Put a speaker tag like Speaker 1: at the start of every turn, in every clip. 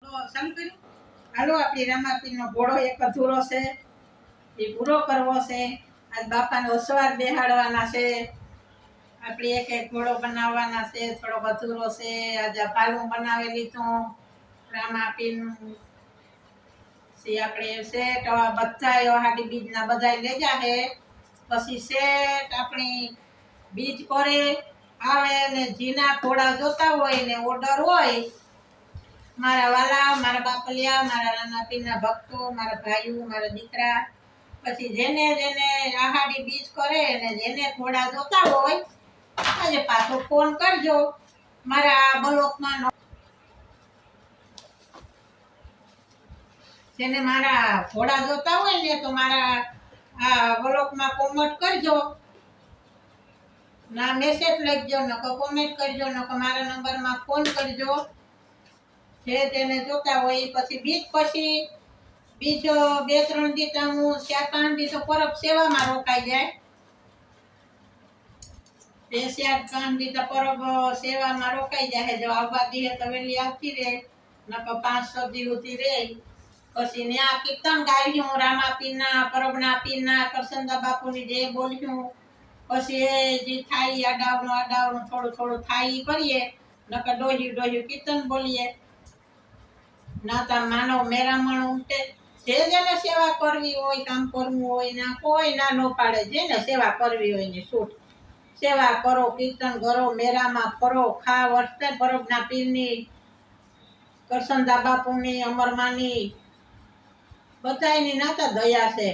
Speaker 1: ચાલુ કર્યું. હાલો આપણી રામાપીરનો ઘોડો એક અધૂરો છે, એ પૂરો કરવો છે. આજ બાપાને ઓસવાર બેહાડવાના છે. આપણી એક એક ઘોડો બનાવવાના છે, થોડોક અધૂરો છે. આજે પાલું બનાવી લીધું રામાપીરનું. આપણે શેઠ બધા હાડી બીજના બધા લેજા છે. પછી શેઠ આપણી બીજ કરે આવે ને જીના ઘોડા જોતા હોય ને ઓર્ડર હોય, મારા વાલા, મારા બાપલિયા, મારા રામાપીરના ભક્તો, મારા ભાઈઓ, મારા દીકરા, પછી જેને જેને આહાડી બીજ કરે ને જેને ઘોડા જોતા હોય આજે પાછો ફોન કરજો. મારા બ્લોકમાં જેને મારા ઘોડા જોતા હોય ને તો મારા આ બ્લોકમાં કોમેન્ટ કરજો, ના મેસેજ લખજો, નકો કોમેન્ટ કરજો, નકો મારા નંબરમાં ફોન કરજો. જે તેને જોતા હોય પછી બીજો 2-3 દી તો હું 4-5 દી તો પરબ સેવામાં રોકાઈ જાય. 4-5 દી તો પરબ સેવામાં રોકાઈ જાય. જો આવવા દીએ તો વેલી આવતી રહે, નકો 5-6 દી સુધી રહે. પછી ત્યાં કીર્તન ગાવ્યું રામાપીરના, પરબના પીરના, કરસનદા બાપુની જે બોલ્યું. પછી એ જે થાય આડાવનું થોડું થાય કરીએ, નકર ડોહ્યું કીર્તન બોલીએ. નાતા માનવ મેરામણ ઉમટે. જે જેને સેવા કરવી હોય, કામ કરવું હોય, ના કોઈ ના નો પાડે. જેને સેવા કરવી હોય ને છૂટ સેવા કરો, કીર્તન કરો, મેરામાં ફરો, ખા વર્તે પરબના પીરની, કરસનદા બાપુની, અમરમાની, બધાયની નાતા દયા છે.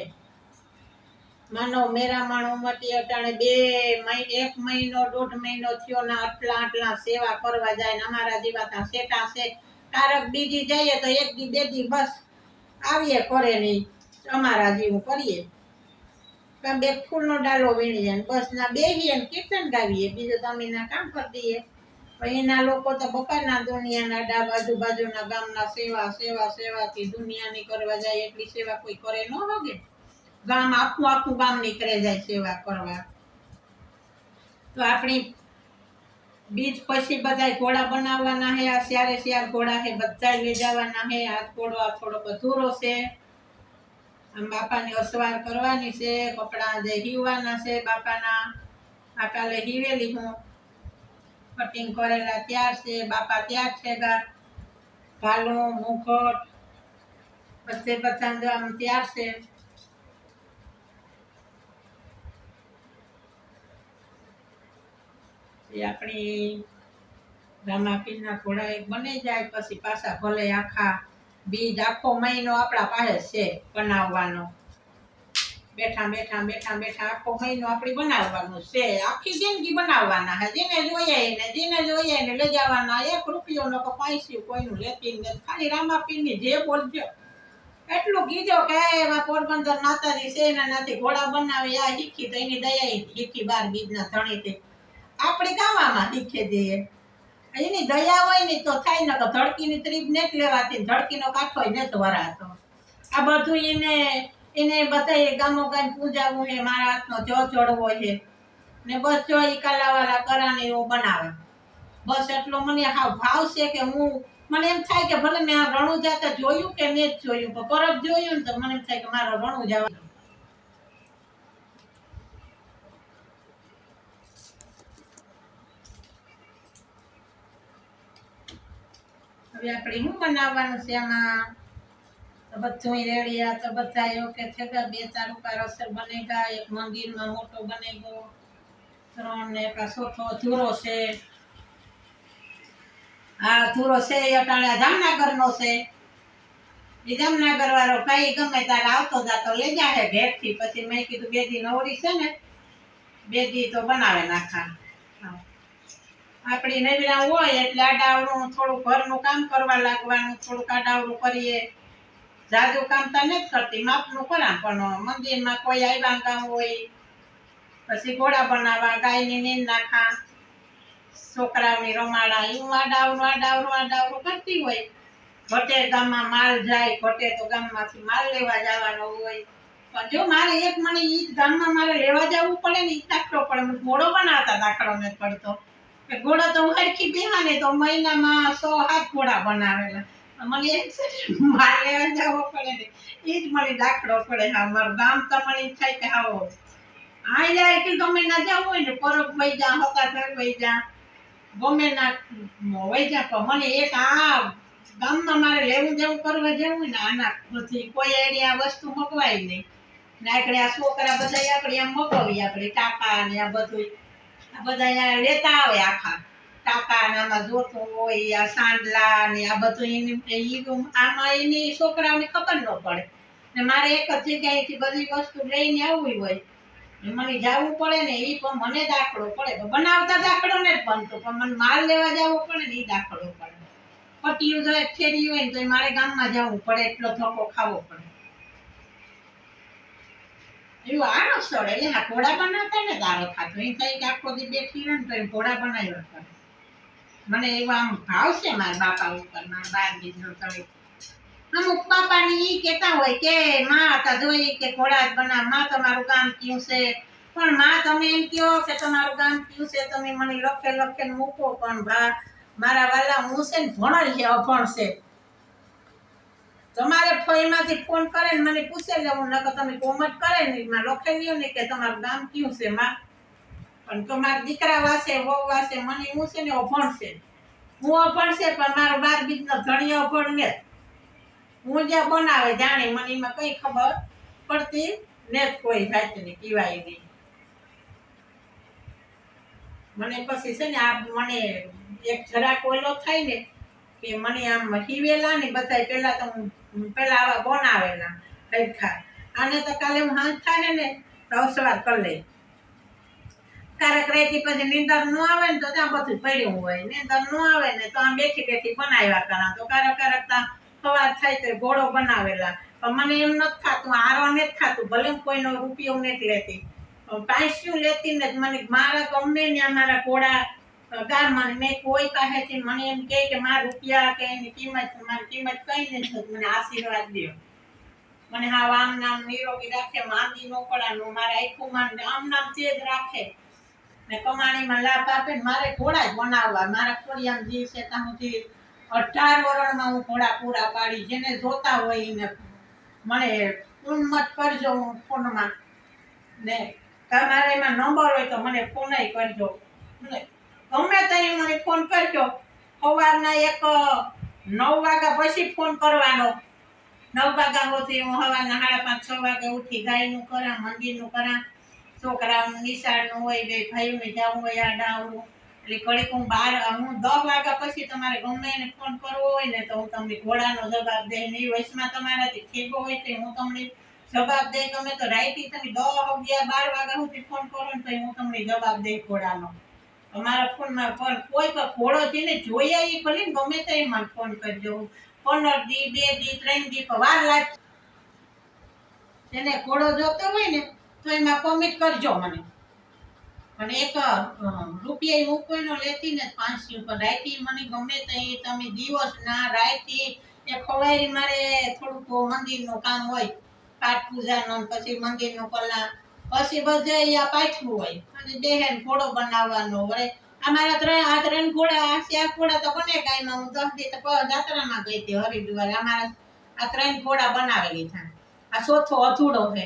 Speaker 1: માનવ મેરામણ ઉમટી અટાણે 1 મહિનો 1.5 મહિનો થયો ના આટલા સેવા કરવા જાય ને અમારા જેવા સેટા છે. તારક બીજી જઈએ તો 1 દી 2 દી બસ આવીએ કરે નહીં, અમારા જેવું કરીએ. બે ફૂલનો ડાલો વીણીએ ને બસ ના બેહીએ ને કીર્તન ગાવીએ, બીજું તમે ના કામ કરી દઈએ. અહીંના લોકો તો બપાના દુનિયાના આજુબાજુના ગામના સેવાથી દુનિયાની કરવા જાય, એટલી સેવા કોઈ કરે ન હોગે. ગામ આખું ગામ નીકળે જાય સેવા કરવા. તો આપણી બીજ પછી બધા ઘોડા બનાવવાના હે. આ સ્યાર ઘોડા હે, બધા લઈ જવાના હે. આ ઘોડો થોડોક અધૂરો છે. આમ બાપાની અસવાર કરવાની છે. કપડા જે હીવવાના છે બાપાના, આ કાલે હીવેલી હું, કટિંગ કરેલા તૈયાર છે. બાપા તૈયાર છે, ભાલું મુખટ બધા આમ તૈયાર છે. આપણી રામાપીરના ઘોડા એક બની જાય પછી પાછા ભલે આખા બીજ આખો મહિનો આપણા પાસે છે બનાવવાનો. બેઠા આખો મહિનો આપણે બનાવવાનું છે. આખી જિંદગી બનાવવાના હે. જેને જોઈએ ને લઈ જવાના. 1 રૂપિયો નકો પૈસા કોઈનું લેતી નથી. ખાલી રામાપીરની જે બોલજો એટલું કીધો કે એમાં પોરબંદર માતાજી છે એના નાથી ઘોડા બનાવી આ શીખી તો એની દયા શીખી 12 બીજના ધણીથી. આપણે ગાવામાં શીખે દઈએ. એની દયા હોય ને તો થાય. ને ધડકીની ત્રીબ નથી લેવાતી, ધડકીનો કાંઠો નથી વરાતો. આ બધું એને બધા ગામો ગામ પૂજાવું છે. મારા હાથનો ચડવો છે ને બસ જો ઈ કાલાવાલા કરાને એવું બનાવે. બસ એટલો મને ભાવ છે કે મને એમ થાય કે ભલે મેં આ રણુજા જોયું કે નહીં જોયું, પણ પરબ જોયું ને તો મને એમ થાય કે મારો રણુજા. હવે આપણે શું બનાવવાનું છે આમાં? તો બધું રેડિયા તો બધા એવું કે છે કે 2-4 ઉપર અસર બનેગા. એક મંદિરમાં મોટો બનેગો, 3 ને એક ચોથો અધૂરો છે. આ અધૂરો છે એ અટાણે જામનગરનો છે. એ જામનગર વાળો ભાઈ ગમે તારે આવતો જાતો લઈ જાય ઘેરથી. પછી મેં કીધું 2 દી નવરી છે ને 2 દી તો બનાવે નાખા. આપણી નવરા હોય એટલે આડાવડું થોડું ઘરનું કામ કરવા લાગવાનું. થોડુંક આડાવડું કરીએ. જાજુ કામ તો નથી કરતી, માપનું કરા. પણ મંદિરમાં કોઈ આવ્યા કામ હોય પછી ઘોડા બનાવવા, ગાયની નીંદ નાખા, છોકરાઓની રમાડા, એવું આડાવરું કરતી હોય. ઘટે ગામમાં માલ જાય, ઘટે તો ગામમાંથી માલ લેવા જવાનો હોય. પણ જો મારે એક મને ઈ ગામમાં મારે લેવા જવું પડે ને ઈ દાખલો પડે. ઘોડો બનાવતા દાખલો નથી પડતો. ઘોડો તો હરખી બેહાને તો મહિનામાં 100-7 ઘોડા બનાવેલા. મને એક માર લેવા જવો પડે ને એ જ મને દાખલો પડે. હા મારું ગામ તો મને થાય કે આવો આ જાય કે ગમે ના જવું હોય ને પરબ વહી જા હતા ઘર વહી જા ગમે ના વહી જા પણ મને એક આ ગામમાં મારે લેવું દેવું કરવા જવું હોય ને આના પછી કોઈ એની આ વસ્તુ મગવાય નહીં ને આપણે આ છોકરા બધા આપણે આમ મગાવી આપણે ટાકા ને આ બધું આ બધા લેતા આવે આખા ટાકા ને આમાં જોતું હોય આ સાંડલા ને આ બધું આમાં એની છોકરાઓને ખબર ન પડે ને મારે એક જ જગ્યાએથી બધી વસ્તુ લઈને આવવી હોય મને જવું પડે ને એ પણ મને દાખલો પડે બનાવતા દાખલો ને જ બનતો પણ મને માલ લેવા જવો પડે ને એ દાખલો પડે પટીયું જો ફેરી હોય ને તો મારે ગામમાં જવું પડે એટલો ધક્કો ખાવો પડે એવું આનો સ્થળ એટલે આ ઘોડા બનાવતા ને દારો ખાતો એ કઈ આખો દી બેઠી રહે ને તો ઘોડા બનાવ્યા કરે મને એવા આમ ભાવ છે મારા બાપા ઉપર મારા બાર બીજનો તળે અમુક બાપાની ઈ કહેતા હોય કે માં હતા જોઈ કે ઘોડા જ બનાવ માં તમારું ગામ કયું છે પણ માં તમે એમ કહો કે તમારું ગામ કયું છે તમે મને લખે લખે મૂકો પણ મારા વાલા હું છે ને ભણેલ છે અભણ છે તમારે ફોઈમાંથી ફોન કરે ને મને પૂછે લેવું નકર તમે કોમેન્ટ કરે ને એમાં લખેલ્યો ને કે તમારું ગામ કયું છે માં પણ તમારા દીકરા વાસે વહુ વાસે મને હું છે ને અભણ છે હું અભણ છે પણ મારો બાર બીજનો ધણી અભણ ને હું જ્યાં બનાવે જાણે મને એમાં કઈ ખબર પડતી ને કોઈ જાતની પીવાય નહીં મને પછી છે ને આ મને એક જરાક ઓલો થાય ને કે મને આમ હિવેલા ને બધાય પેલા તો પેલા આવા બનાવેલા હરખા આને તો કાલે હું હાંજ થાય ને તો અસવાર કરી લઈ ક્યારેક રહેતી પછી નીંદર ન આવે ને તો ત્યાં બધું પડ્યું હોય નીંદર ન આવે ને તો આમ બેઠી બેઠી બનાવ્યા કરા તો ક્યારેક ત્યાં સવાર થાય તો ઘોડો બનાવેલા પણ મને એમ નથી થતું આરો નથી થતું ભલે કોઈનો રૂપિયો નથી લેતી પાયસ્યું લેતી ને મને મારા ગમે ને મારા ઘોડા ગામમાં મેં કોઈ પાસેથી મને એમ કહે કે મારા રૂપિયા કે એની કિંમત મારી કિંમત કઈ નથી મને આશીર્વાદ દો મને હા આમ નામ નિરોગી રાખે માંદી નો પડાનું મારા આખું માન આમ નામ તેજ રાખે ને કમાણીમાં લાભ આપે ને મારે ઘોડા જ બનાવવા મારા ખોડિયામ જીવ છે ત્યાં સુધી 18 વર્ષમાં હું ઘોડા પૂરા પાડી જેને જોતા હોય એને મને ઉન્મત કરજો હું ફોનમાં ને તમારે એમાં નંબર હોય તો મને ફોન કરજો ગમે ત્યાં મને ફોન કરજો સવારના એક 9 વાગ્યા પછી ફોન કરવાનો 9 વાગ્યા સુધી હું સવારના 5:30 6 વાગે ઉઠી ગાયનું કરા મંદિરનું કરા છોકરાનું નિશાળનું હોય બે ભાઈઓને જવું હોય આડાવડું એટલે ઘડીક હું 10 વાગ્યા પછી તમારે ગમે એને ફોન કરવો હોય ને તો હું તમને ઘોડાનો જવાબ દઈ નહીં વયસમાં તમારાથી ઠેકો હોય તો હું તમને જવાબ દઈ ગમે તો રાઈથી તમે 10 11 12 વાગ્યા સુધી ફોન કરો ને તો હું તમને જવાબ દઈ ઘોડાનો અમારા ફોનમાં પણ કોઈ પણ ઘોડો જેને જોયા એ ભલે ગમે તો એમાં ફોન કરજો 15 દી 2 દી 3 દી વાર લાગે એને ઘોડો જોતો હોય ને તો એમાં કોમેન્ટ કરજો મને અને એક રૂપિયા હું કોઈનો લેતી ને 500 પર રાઈતી મને ગમે તો તમે દિવસ ના રાઈતી એ ખવારી મારે થોડુંક મંદિરનું કામ હોય પાઠ પૂજાનું પછી મંદિરનું કલા પછી બધે આ પાછું હોય અને બેહેન ઘોડો બનાવવાનો હોય અમારા ત્રણ ઘોડા 4 ઘોડા તો બને ગાયમાં હું 10 દી તો જાત્રામાં ગઈ હતી હરિદ્વાર અમારા આ 3 ઘોડા બનાવેલી છે આ ચોથો અધૂરો છે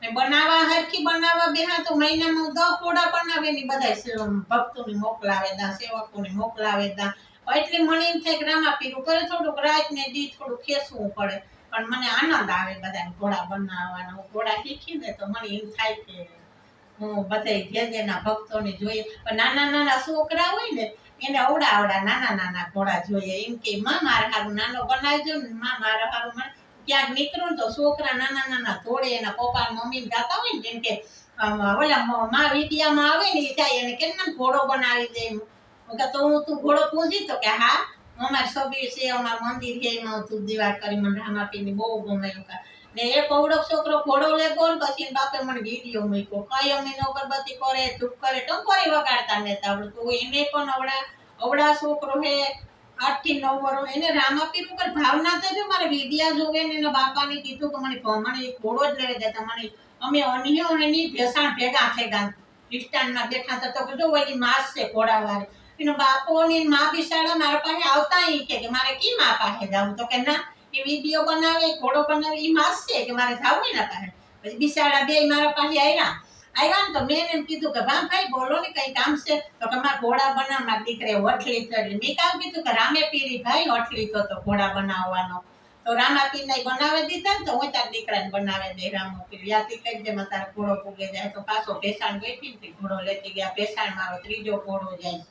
Speaker 1: બનાવવા હરખી બનાવવા બેહા તો મહિનામાં 10 ઘોડા બનાવે ને બધા ભક્તોને મોકલાવે દા સેવકોને મોકલાવે દા એટલે મને એમ થાય કે રામાપીર ઉપર થોડુંક રાત ને દી થોડું ખેસવું પડે પણ મને આનંદ આવે બધા ઘોડા બનાવવાનો હું ઘોડા શીખીને તો મને એમ થાય કે હું બધા જેના ભક્તોને જોઈએ પણ નાના નાના છોકરા હોય ને એને અવડા નાના ઘોડા જોઈએ એમ કે માં મારા હારું નાનો બનાવજો ને માં મારા હારું ક્યાંક નીકળું તો છોકરા નાના ધોળે એના પપ્પા મમ્મી ગાતા હોય ને જેમ કે ઓલા માં વિદ્યામાં આવે ને એ થાય એને કેમ ઘોડો બનાવી દે તો હું તું ઘોડો પૂછી તો કે હા અમારે સભી છે અમારા મંદિર છે એમાં તું દીવા કરી મને રામાપીરની બહુ ગમે ને એક અવડો છોકરો ઘોડો લેગો ને પછી બાપે મને વિડીયો મૂક્યો કઈ અમે અગરબત્તી કરે ધૂપ કરે ટંકોરી વગાડતા નતા આવડતું એને પણ અવડા છોકરો હે 8 થી 9 વર્ષ એને રામાપીર ઉપર ભાવના તો જો મારે વિદ્યા જોવે ને એના બાપાને કીધું કે મને ઘોડો જ લેવા દેતા મને અમે અન્યો એની ભેસાણ ભેગા થઈ ગયા સ્ટેન્ડમાં બેઠા હતા તો જો ઓલી માસ છે ઘોડાવાળી એનો બાપો ને માં બિચારા મારા પાસે આવતા ઈ કે મારે કી માં પાસે જાવું તો કે ના એ વિડિયો બનાવે ઘોડો બનાવે ઈ માં છે કે મારે જાવું એના પાસે પછી બિચારા બે મારા પાસે આવ્યા ને તો મેં એમ કીધું કે વાહ ભાઈ બોલો ને કઈ કામ છે તો કે મારા ઘોડા બનાવવા દીકરે હોઠલી ચડી મેં કામ કીધું કે રામે પીરી ભાઈ હોઠલી તો ઘોડા બનાવવાનો તો રામાપીર ને બનાવી દીધા ને તો હું તાર દીકરાને બનાવે દે રામો પીર યાતી કહી દે માં તારો ઘોડો પૂગે જાય તો પાછો ભેસાણ ગઈ હતી ઘોડો લેતી ગયા ભેસાણ મારો ત્રીજો ઘોડો જાય